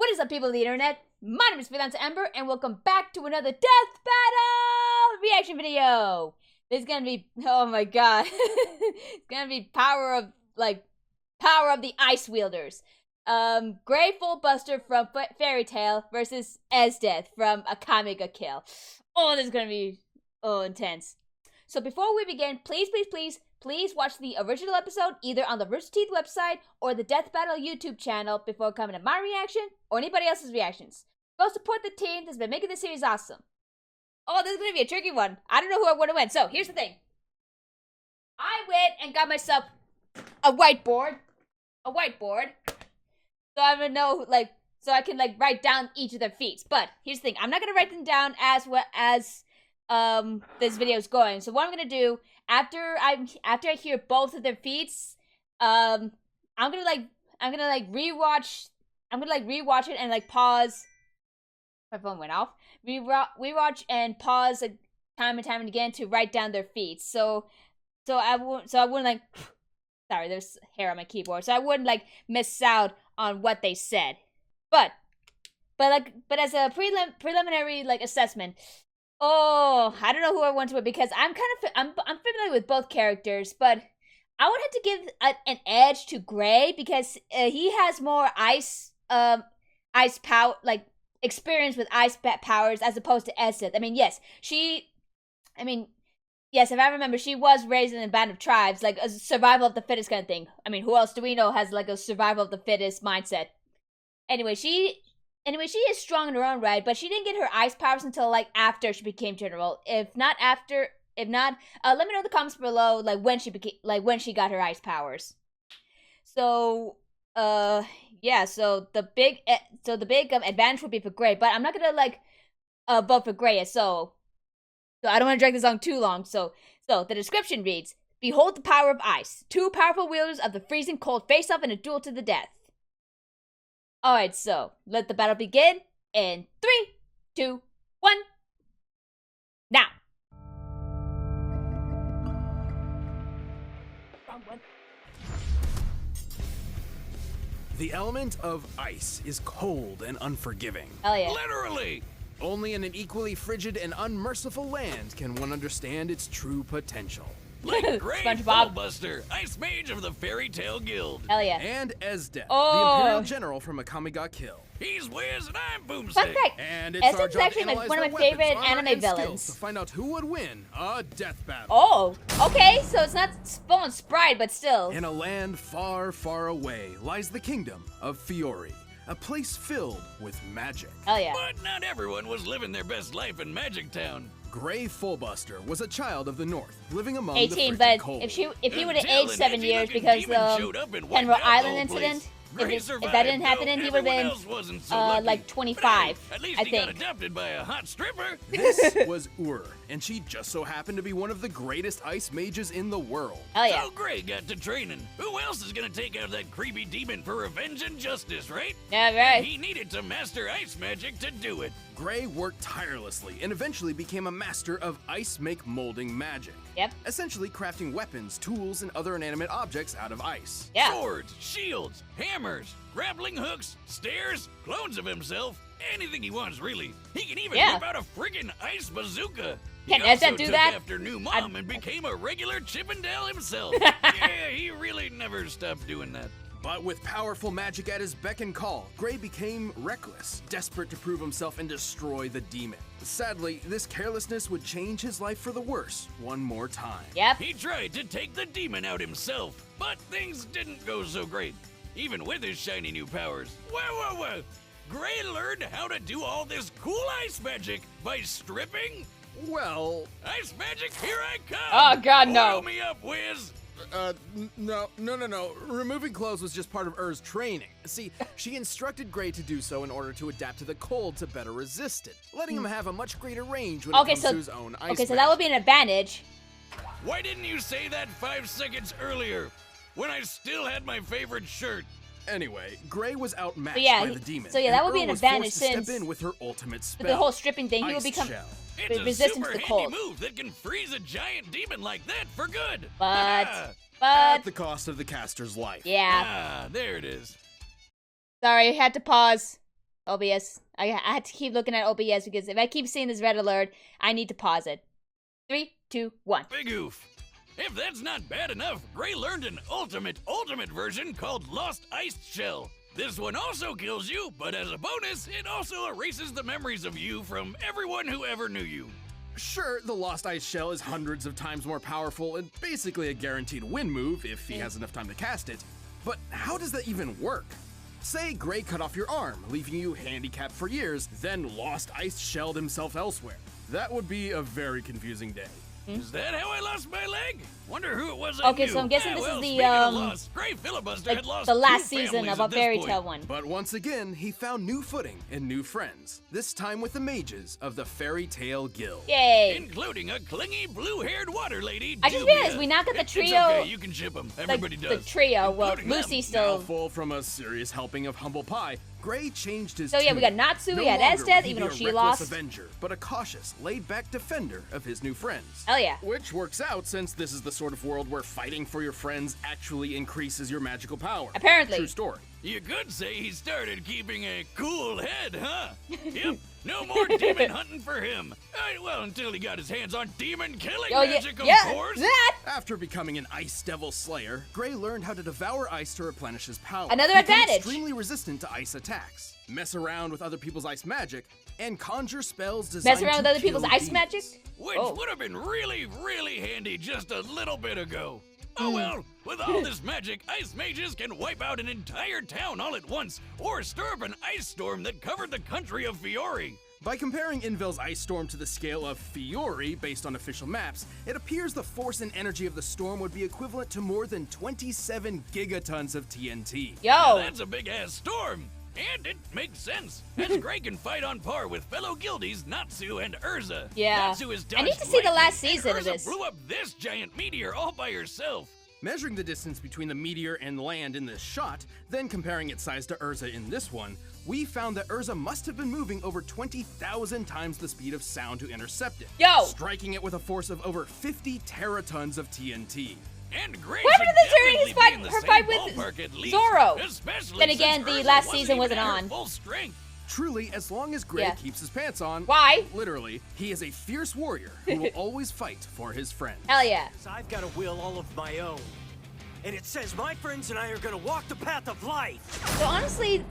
What is up, people of the internet? My name is Freelancer Ember, and welcome back to another Death Battle reaction video. This is gonna be, oh my god, it's gonna be power of the ice wielders. Grey Fullbuster from Fairy Tail versus Esdeath from Akame Ga Kill. Oh, this is gonna be intense. So before we begin, please watch the original episode either on the Rooster Teeth website or the Death Battle YouTube channel before coming to my reaction or anybody else's reactions. Go support the team that's been making this series awesome. Oh, this is going to be a tricky one. I don't know who I want to win. So, here's the thing. I went and got myself a whiteboard. So I would know, so I can, write down each of their feats. But, here's the thing. I'm not going to write them down as this video is going. So, what I'm going to do, after I hear both of their feats, I'm gonna rewatch it and pause. My phone went off. Rewatch and pause time and time and again to write down their feats. So I wouldn't sorry, there's hair on my keyboard. So I wouldn't miss out on what they said. But as a preliminary assessment. Oh, I don't know who I want to win because I'm familiar with both characters, but I would have to give an edge to Grey because he has more ice power, experience with ice powers as opposed to Esdeath. Yes, if I remember, she was raised in a band of tribes, a survival of the fittest kind of thing. I mean, who else do we know has a survival of the fittest mindset? Anyway, she is strong in her own right, but she didn't get her ice powers until after she became general. If not, let me know in the comments below when she got her ice powers. So yeah, so the big advantage would be for Grey, but I'm not gonna vote for Grey. So I don't want to drag this on too long. So the description reads: "Behold the power of ice. Two powerful wielders of the freezing cold face off in a duel to the death." Alright, so let the battle begin in 3, 2, 1. Now. Wrong one. The element of ice is cold and unforgiving. Hell yeah. Literally! Only in an equally frigid and unmerciful land can one understand its true potential. Like Grey SpongeBob. Fullbuster, Ice Mage of the Fairy Tail Guild. Hell yeah. And Esdeath, the Oh. Imperial General from Akame Ga Kill. He's Wiz and I'm Fun Boomstick. fact, And it's Esdeath our is job to actually analyze one of their my weapons, favorite armor, anime and skills villains. to find out who would win a death battle. Oh, okay, so it's not full on Sprite, but still. In a land far, far away lies the kingdom of Fiori, a place filled with magic. Hell yeah. But not everyone was living their best life in Magic Town. Grey Fullbuster was a child of the north, living among the 18, frigid but cold. if he would have Until aged an 7 years edgy-looking because demon the showed up and Penro wiped out the Island whole incident, place. if Grey that survived, didn't happen, though then he would have everyone been else wasn't so lucky. 25, At least I he got think. adopted by a hot stripper. This was and she just so happened to be one of the greatest ice mages in the world. Hell yeah. So Grey got to training. Who else is gonna take out that creepy demon for revenge and justice, right? Yeah, right. He needed to master ice magic to do it. Grey worked tirelessly and eventually became a master of ice make molding magic. Yep. Essentially crafting weapons, tools, and other inanimate objects out of ice. Yeah. Swords, shields, hammers, grappling hooks, stairs, clones of himself, anything he wants, really. He can even Yeah. whip out a friggin' ice bazooka. Can he also Esdeath do took that? after new mom and became a regular Chippendale himself. Yeah, he really never stopped doing that. But with powerful magic at his beck and call, Grey became reckless, desperate to prove himself and destroy the demon. Sadly, this carelessness would change his life for the worse one more time. Yep. He tried to take the demon out himself, but things didn't go so great, even with his shiny new powers. Whoa. Grey learned how to do all this cool ice magic by stripping? Well, Ice magic, here I come! Oh, God, no. Oil me up, Wiz! no. Removing clothes was just part of Ur's training. See, she instructed Grey to do so in order to adapt to the cold to better resist it, letting him have a much greater range when it comes to his own ice Okay, so that would be an advantage. Why didn't you say that 5 seconds earlier, when I still had my favorite shirt? Anyway, Grey was outmatched So yeah, by the demon. so yeah, that and would be Earl an was forced advantage to since step in with her ultimate spell. with the whole stripping thing, he would Ice become Shell. It's resistant a to the super cold. handy move that can freeze a giant demon like that for good. But At the cost of the caster's life. yeah. Ah, there it is. Sorry, had to pause. OBS. I had to keep looking at OBS because if I keep seeing this red alert, I need to pause it. 3, 2, 1. Big oof. If that's not bad enough, Gray learned an ultimate version called Lost Ice Shell. This one also kills you, but as a bonus, it also erases the memories of you from everyone who ever knew you. Sure, the Lost Ice Shell is hundreds of times more powerful and basically a guaranteed win move if he has enough time to cast it. But how does that even work? Say Gray cut off your arm, leaving you handicapped for years, then Lost Ice Shelled himself elsewhere. That would be a very confusing day. Is that how I lost my leg? Wonder who it was. Okay, so I'm guessing this is the Gray Filibuster like had lost the last 2 season of families a at this fairy point. tale one. But once again, he found new footing and new friends, this time with the mages of the Fairy Tale Guild. Yay! Including a clingy blue-haired water lady. I just Dubia. realized we now got the It's trio. okay, you can ship them. Like Everybody does. the trio. Well, Including them. Lucy Now still. full from a serious helping of humble pie, Gray changed his So yeah, we got tune. Natsu, No we had longer Esdeath, would he even be though a she reckless lost. avenger, but a cautious, laid-back defender of his new friends. Hell yeah. Which works out since this is the sort of world where fighting for your friends actually increases your magical power. Apparently. True story. You could say he started keeping a cool head, huh? Yep, no more demon hunting for him. Well, until he got his hands on demon killing Oh magic, yeah, of course. that. After becoming an Ice Devil Slayer, Gray learned how to devour ice to replenish his power. Another He became advantage. extremely resistant to ice attacks, mess around with other people's ice magic, and conjure spells designed Mess around with to other people's kill ice demons. magic? Which Oh. would have been really, really handy just a little bit ago. Hmm. Oh well, with all this magic, ice mages can wipe out an entire town all at once, or stir up an ice storm that covered the country of Fiori. By comparing Invel's ice storm to the scale of Fiori based on official maps, it appears the force and energy of the storm would be equivalent to more than 27 gigatons of TNT. Now, Yo. that's a big-ass storm. And it makes sense, as Gray can fight on par with fellow guildies Natsu and Urza. Yeah. Natsu has I need dodged to see the lightning, last and season of Urza this. blew up this giant meteor all by herself. Measuring the distance between the meteor and land in this shot, then comparing its size to Urza in this one, we found that Urza must have been moving over 20,000 times the speed of sound to intercept it, Yo. striking it with a force of over 50 teratons of TNT. And Gray What happened should to during his definitely fight- be in the her same fight with ballpark at least, Zoro? especially Then again, since the Urza last season wasn't even at her on. full strength. Truly, as long as Gray Yeah. keeps his pants on, Why? literally, he is a fierce warrior who will always fight for his friends. Hell yeah. I've got a will all of my own. And it says my friends and I are gonna walk the path of life. So honestly,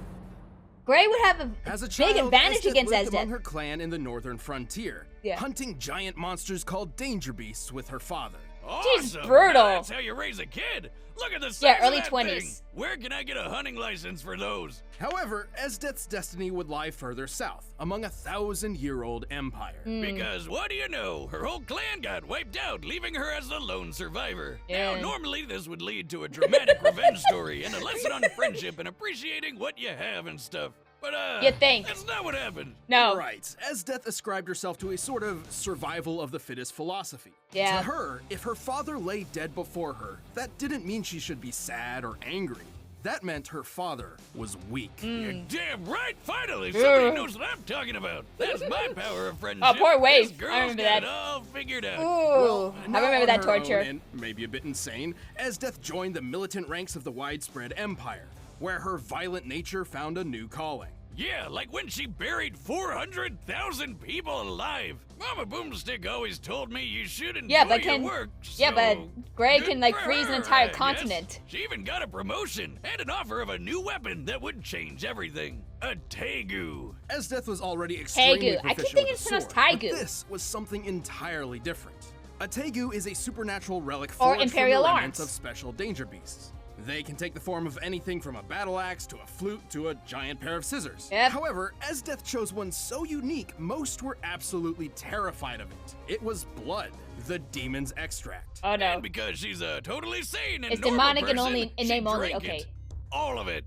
Gray would have a As a big child, advantage Esdeath against lived among Esdeath. her clan in the northern frontier, Yeah. hunting giant monsters called danger beasts with her father. She's Awesome. brutal. That's how you raise a kid. Look at the size Yeah, of early that 20s. thing. Where can I get a hunting license for those? However, Esdeath's destiny would lie further south, among a 1,000-year-old empire. Hmm. Because what do you know? Her whole clan got wiped out, leaving her as the lone survivor. Yeah. Now, normally this would lead to a dramatic revenge story and a lesson on friendship and appreciating what you have and stuff. But, You think. that's not what happened. No. Right, Esdeath ascribed herself to a sort of survival of the fittest philosophy. Yeah. To her, if her father lay dead before her, that didn't mean she should be sad or angry. That meant her father was weak. You're Hmm. damn right, finally! Somebody Ugh. knows what I'm talking about. That's my power of friendship. Oh, poor Wave. This girl's I remember got that. it all figured out. Ooh, I Now remember on that her own torture. and maybe a bit insane, Esdeath joined the militant ranks of the widespread empire, where her violent nature found a new calling. Yeah, like when she buried 400,000 people alive. Mama Boomstick always told me you should enjoy Yeah, but your work. yeah, but so Gray good can like for freeze an her, entire I guess. continent. She even got a promotion and an offer of a new weapon that would change everything. A Tegu. Esdeath was already extremely Tegu. I keep proficient thinking with it's a pronounced sword, but Taigu. this was something entirely different. A Tegu is a supernatural relic Or forged Imperial from the remnants arms. of special danger beasts. They can take the form of anything from a battle axe to a flute to a giant pair of scissors. Yep. However, Esdeath chose one so unique, most were absolutely terrified of it. It was blood, the demon's extract. Oh no. And because she's a totally sane and It's normal demonic and person, only- in she name only, drank okay. it. All of it.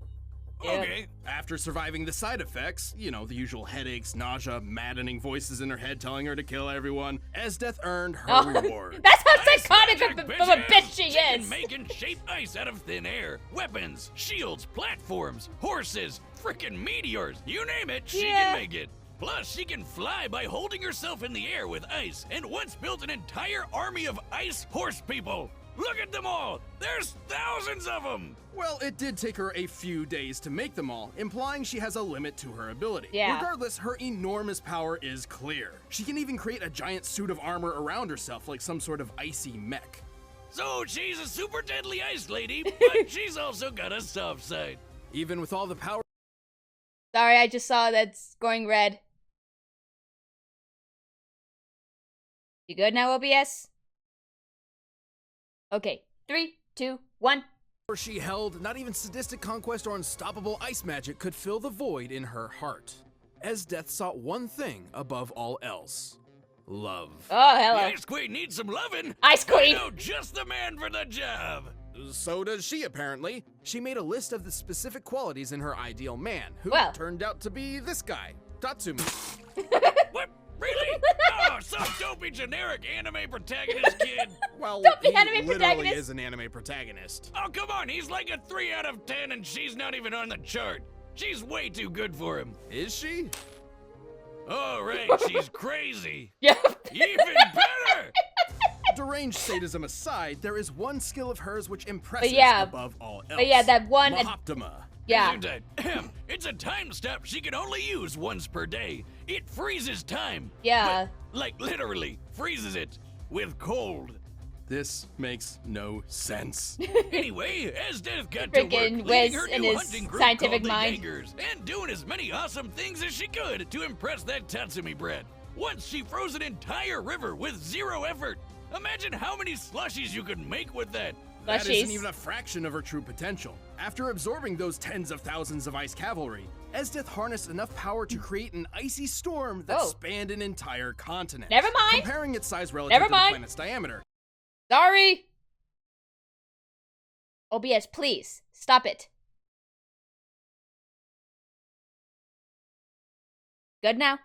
Yeah. Okay. After surviving the side effects, you know, the usual headaches, nausea, maddening voices in her head telling her to kill everyone, Esdeath earned her Oh, reward. that's how Ice psychotic magic, of a bitch she can is. make and shape ice out of thin air. Weapons, shields, platforms, horses, frickin' meteors. You name it, she Yeah. can make it. Plus, she can fly by holding herself in the air with ice, and once built an entire army of ice horse people. Look at them all! There's thousands of them! Well, it did take her a few days to make them all, implying she has a limit to her ability. Yeah. Regardless, her enormous power is clear. She can even create a giant suit of armor around herself like some sort of icy mech. So she's a super deadly ice lady, but she's also got a soft side. Even with all the power... Sorry, I just saw that's going red. You good now, OBS? Okay, 3, 2, 1. she held, not even sadistic conquest or unstoppable ice magic could fill the void in her heart. Esdeath sought one thing above all else. Love. Oh, hello. The Ice Queen needs some lovin'. Ice Queen! I know just the man for the job. So does she, apparently. She made a list of the specific qualities in her ideal man, who Well. turned out to be this guy, Tatsumi. What? Really? Oh, some dopey generic anime protagonist kid. Well, Don't be he anime literally protagonist. is an anime protagonist. Oh, come on, he's like a 3 out of 10 and she's not even on the chart. She's way too good for him. Is she? Oh, right, she's crazy. Yeah. Even better! Deranged sadism aside, there is one skill of hers which impresses yeah. above all else. But yeah, that one. Mahoptima. Yeah. It's a time stop she can only use once per day. It freezes time. Yeah. But, like, literally, freezes it with cold. This makes no sense. Anyway, Esdeath got to work Freaking leading her Wiz in new his hunting group scientific called the mind. Jaegers, and doing as many awesome things as she could to impress that Tatsumi brat. Once she froze an entire river with 0 effort. Imagine how many slushies you could make with that. That Slushies. isn't even a fraction of her true potential. After absorbing those tens of thousands of ice cavalry, Esdeath harnessed enough power to create an icy storm that Oh. spanned an entire continent. Never mind. Comparing its size relative Never to the mind. planet's diameter. Sorry. OBS, please stop it. Good now.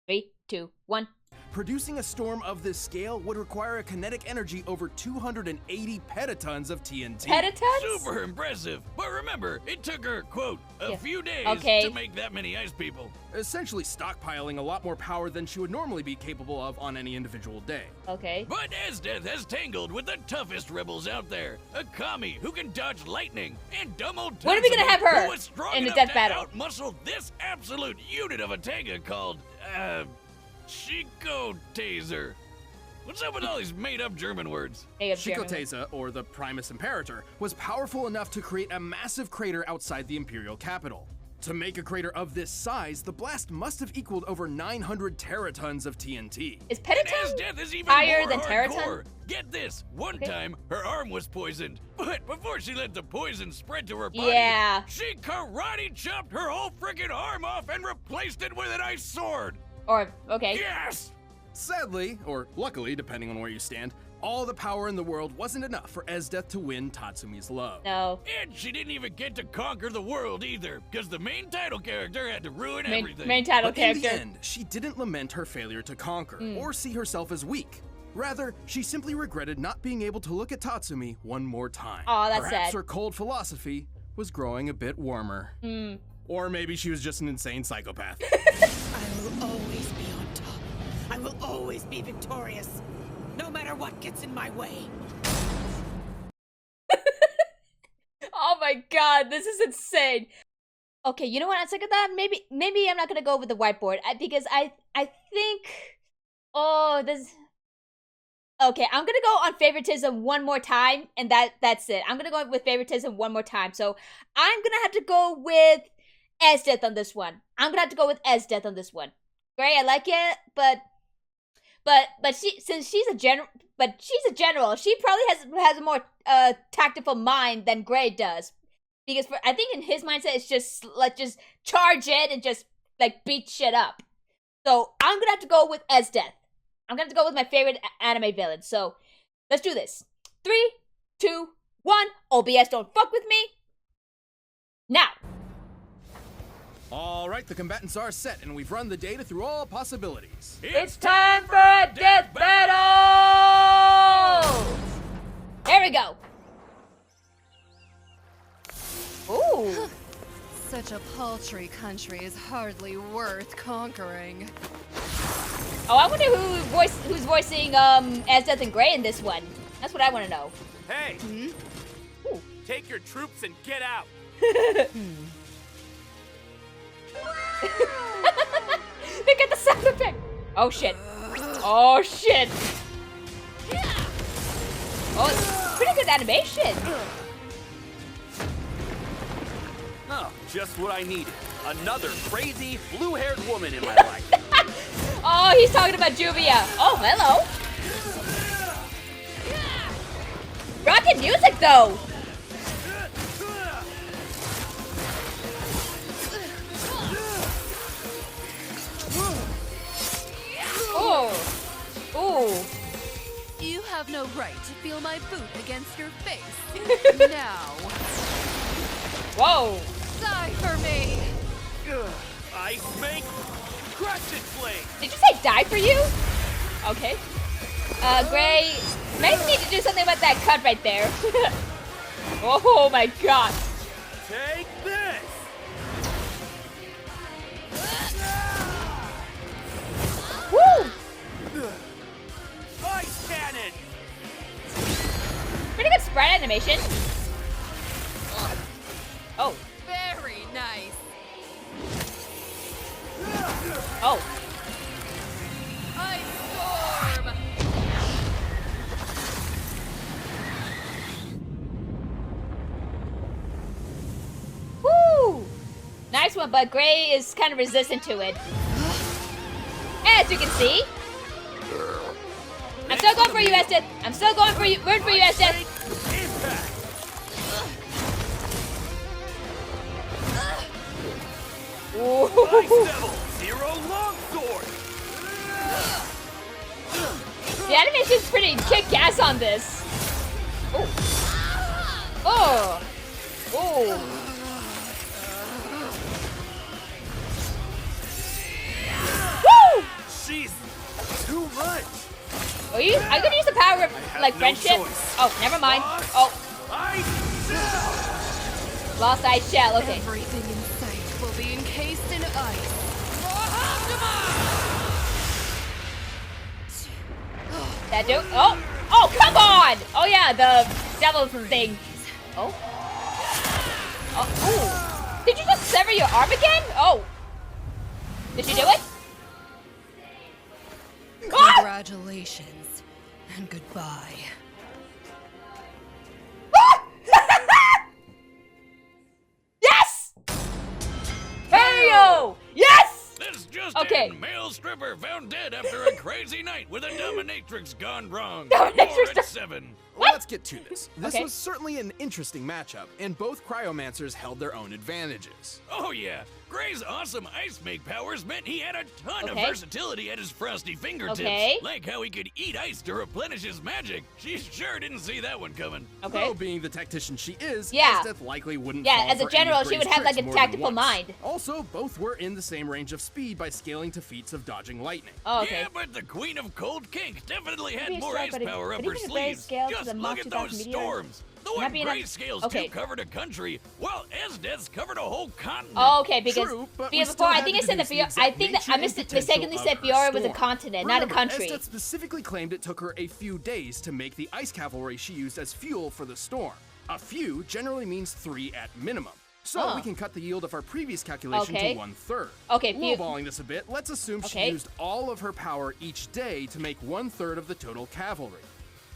3, 2, 1. Producing a storm of this scale would require a kinetic energy over 280 petatons of TNT. Petatons? Super impressive. But remember, it took her, quote, a Yeah. few days Okay. to make that many ice people. Essentially stockpiling a lot more power than she would normally be capable of on any individual day. Okay. But Esdeath has tangled with the toughest rebels out there. Akame, who can dodge lightning, and dumb old When are we gonna Tatsumi, have her who was strong in the enough death to battle? outmuscle this absolute unit of a Tega called, Shiko Taser. What's up with all these made-up German words? Hey, Jeremy. Shikoteza, or the Primus Imperator, was powerful enough to create a massive crater outside the Imperial capital. To make a crater of this size, the blast must have equaled over 900 teratons of TNT. Is And Petaton Esdeath is even higher more than hardcore. Teraton? Get this, one Okay. time her arm was poisoned, but before she let the poison spread to her body, Yeah. she karate chopped her whole freaking arm off and replaced it with an ice sword. Or, okay. Yes! Sadly, or luckily, depending on where you stand, all the power in the world wasn't enough for Esdeath to win Tatsumi's love. No. And she didn't even get to conquer the world either, because the main title character had to ruin everything. Main title But in character. the end, she didn't lament her failure to conquer, or see herself as weak. Rather, she simply regretted not being able to look at Tatsumi one more time. Aw, that's Perhaps sad. her cold philosophy was growing a bit warmer. Or maybe she was just an insane psychopath. I will always be on top. I will always be victorious, no matter what gets in my way. Oh my god, this is insane. Okay, you know what? Outside of that, maybe I'm not gonna go with the whiteboard because I think. Oh, this. Okay, I'm gonna go on favoritism one more time, and that's it. I'm gonna go with favoritism one more time. So I'm gonna have to go with Esdeath on this one. I'm gonna have to go with Esdeath on this one. Great, I like it, but she's a general, she probably has a more tactful mind than Gray does, because I think in his mindset it's just let's just charge it and just like beat shit up. So I'm gonna have to go with Esdeath. I'm gonna have to go with my favorite anime villain. So let's do this. 3, 2, 1. OBS, don't fuck with me. Now. All right, the combatants are set, and we've run the data through all possibilities. It's time for a death battle! There we go. Ooh. Such a paltry country is hardly worth conquering. Oh, I wonder who's voicing Esdeath and Gray in this one. That's what I want to know. Hey! Take your troops and get out! Look at the sound effect! Oh shit. Oh shit! Oh, it's pretty good animation. Oh, just what I needed. Another crazy, blue-haired woman in my life. Oh, he's talking about Juvia. Oh, hello. Rockin' music though. Oh. Oh. You have no right to feel my boot against your face. Now. Whoa. Die for me. Ice make, crescent flame. Did you say die for you? Okay. Gray, maybe need to do something about that cut right there. Oh my god. Take this. Woo! Ice cannon. Pretty good sprite animation. Oh. Very nice. Oh. Ice storm. Woo! Nice one, but Gray is kind of resistant to it. As you can see. I'm still going for you, Esdeath. I'm still going for you. Word for you, Esdeath. Impact. Ice Devil, Zero Longsword. The animation's pretty kick-ass on this. Oh. Oh. Oh. Woo! She's too much. Are you gonna use the power of like no friendship? choice. Oh, never mind. Lost Oh, Ice Shell. lost ice shell. Okay. Everything in sight will be encased in ice. That do? Oh, oh, come on! Oh yeah, the devil thing. Oh. Oh. Ooh. Did you just sever your arm again? Oh. Did you do it? Ah! Congratulations and goodbye. Yes! Mario! Yes! This just Okay. in, male stripper found dead after a crazy night with a dominatrix gone wrong. Dominatrix You're at 7. Well, let's get to this. This Okay. was certainly an interesting matchup, and both cryomancers held their own advantages. Oh yeah, Gray's awesome ice make powers meant he had a ton of Okay. versatility at his frosty fingertips. Okay. Like how he could eat ice to replenish his magic. She sure didn't see that one coming. Okay. Though, being the tactician she is, Yeah. Esdeath likely wouldn't Yeah, fall as a for any general, of she would Gray's have, like, tricks a more than tactical once. mind. Also, both were in the same range of speed by scaling to feats of dodging lightning. Oh, okay. Yeah, but the Queen of Cold Kink definitely had Maybe more it's ice right, but power up even her if Gray sleeves. scales to Just the look Mach at 2000 those meteor, storms. The one Happy enough- Gray scales okay. to covered a country, while Esdeath's covered a whole continent. Oh, okay, because True, but we before still I had think to I said that deduce the I exact think that nature I and mistakenly potential said of her Fiora was a storm. continent, not a Remember, country. Esdeath specifically claimed it took her a few days to make the ice cavalry she used as fuel for the storm. A few generally means 3 at minimum. So Oh. we can cut the yield of our previous calculation Okay. to 1/3. Okay, few- Lowballing this a bit, let's assume she Okay. used all of her power each day to make 1/3 of the total cavalry.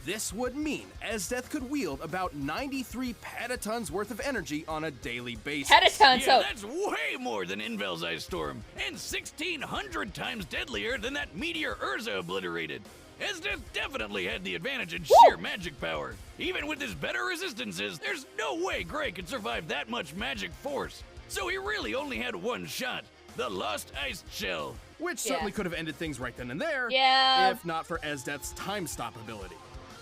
This would mean Esdeath could wield about 93 petatons worth of energy on a daily basis. Petaton, Yeah, so that's way more than Invel's ice storm, and 1,600 times deadlier than that meteor Urza obliterated. Esdeath definitely had the advantage in sheer magic power. Even with his better resistances, there's no way Gray could survive that much magic force. So he really only had one shot, the Lost Ice Shell. Which certainly could have ended things right then and there, Yeah. if not for Esdeath's time stop ability.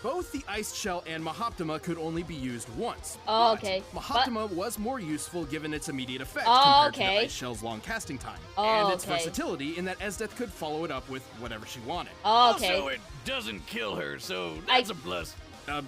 Both the Ice Shell and Mahoptima could only be used once. Oh, but okay. Mahoptima was more useful given its immediate effect Oh, compared to okay. the Ice Shell's long casting time, Oh, and its okay. versatility in that Esdeath could follow it up with whatever she wanted. Oh, okay. Also, it doesn't kill her, so that's a plus.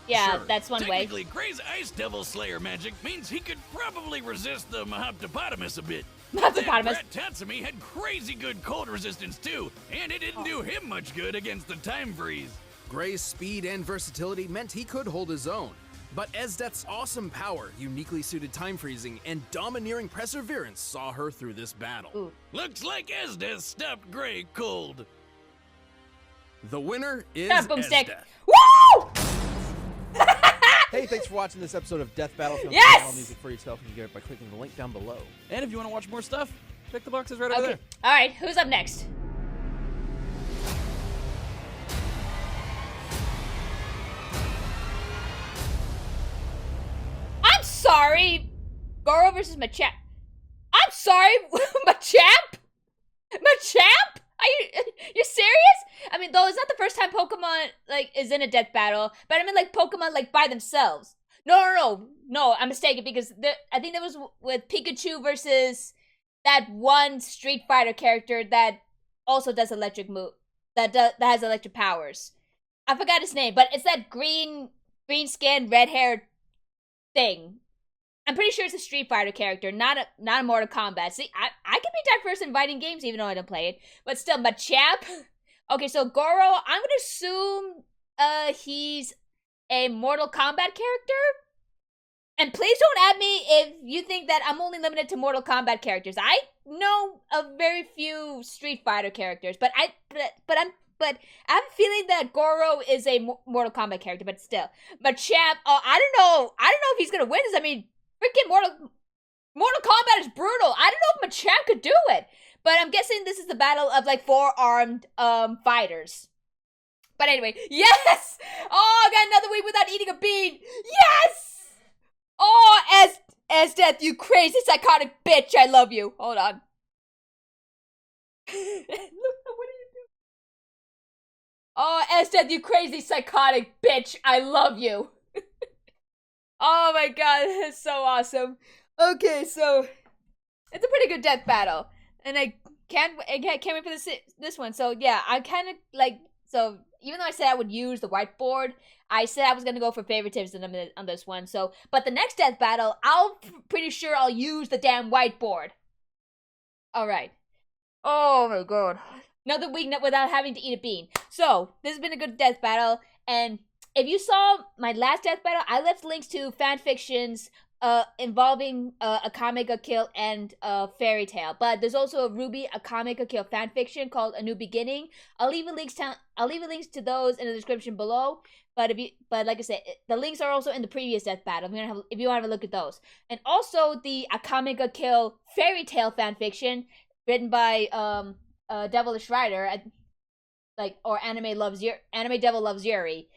Yeah, Sure. that's one way. Technically, Gray's Ice Devil Slayer magic means he could probably resist the Mahoptopotamus a bit. Mahoptopotamus. That brat Tatsumi had crazy good cold resistance too, and it didn't do him much good against the time freeze. Gray's speed and versatility meant he could hold his own. But Esdeath's awesome power, uniquely suited time freezing, and domineering perseverance saw her through this battle. Ooh. Looks like Esdeath stopped Gray cold. The winner is Not boomstick. Esdeath. Woo! Hey, thanks for watching this episode of Death Battle. If you want Yes! to all music for yourself, you can get it by clicking the link down below. And if you want to watch more stuff, check the boxes right over Okay. there. All right. Who's up next? I'm sorry. Goro versus Machamp. I'm sorry, Machamp? Machamp? You're serious? I mean, though it's not the first time Pokemon like is in a death battle, but I mean like Pokemon like by themselves. No, I'm mistaken because I think that was with Pikachu versus that one Street Fighter character that also does electric move that has electric powers. I forgot his name, but it's that green skin, red haired thing. I'm pretty sure it's a Street Fighter character, not a Mortal Kombat. See, I can be diverse in fighting games even though I don't play it. But still, Machamp. Okay, so Goro, I'm gonna assume he's a Mortal Kombat character. And please don't add me if you think that I'm only limited to Mortal Kombat characters. I know of very few Street Fighter characters, but I have a feeling that Goro is a Mortal Kombat character, but still. Machamp, I don't know if he's gonna win this. I mean, freaking Mortal Kombat is brutal. I don't know if Machamp could do it. But I'm guessing this is the battle of like 4-armed fighters. But anyway, yes! Oh, I got another week without eating a bean. Yes! Oh, Esdeath, you crazy psychotic bitch, I love you. Hold on. Look, what are you doing? Oh, Esdeath, you crazy psychotic bitch, I love you. Oh my god, that's so awesome. Okay, so it's a pretty good death battle, and I can't wait for this one. So yeah, I kind of like, so even though I said I would use the whiteboard, I said I was gonna go for favoritism on this one. So, but the next death battle, pretty sure I'll use the damn whiteboard. All right. Oh my god, another week without having to eat a bean. So this has been a good death battle, and if you saw my last death battle, I left links to fan fictions involving Akame Ga Kill and Fairy Tail. But there's also a RWBY Akame Ga Kill fan fiction called A New Beginning. I'll leave links to those in the description below. But like I said, the links are also in the previous death battle. If you want to have a look at those, and also the Akame Ga Kill Fairy Tail fan fiction written by Devilish Rider, or Anime Devil Loves Yuri.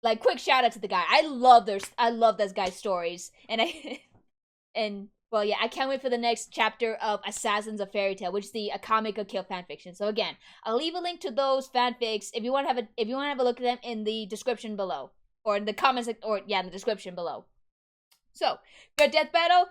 Like, quick shout out to the guy. I love this guy's stories, and well, yeah, I can't wait for the next chapter of Assassins of Fairy Tail, which is the Akame Ga Kill fanfiction. So again, I'll leave a link to those fanfics if you want to have a look at them in the description below, or in the comments, in the description below. So, good death battle.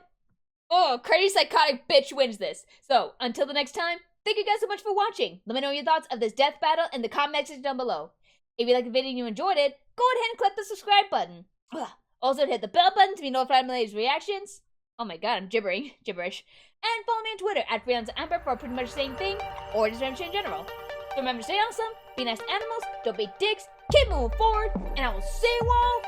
Oh, crazy psychotic bitch wins this. So, until the next time, thank you guys so much for watching. Let me know your thoughts of this death battle in the comment section down below. If you liked the video and you enjoyed it, go ahead and click the subscribe button. Also, hit the bell button to be notified of my latest reactions. Oh my god, I'm gibberish. And follow me on Twitter at FreelanceAmber for pretty much the same thing, or just membership in general. So remember to stay awesome, be nice to animals, don't be dicks, keep moving forward, and I will see you all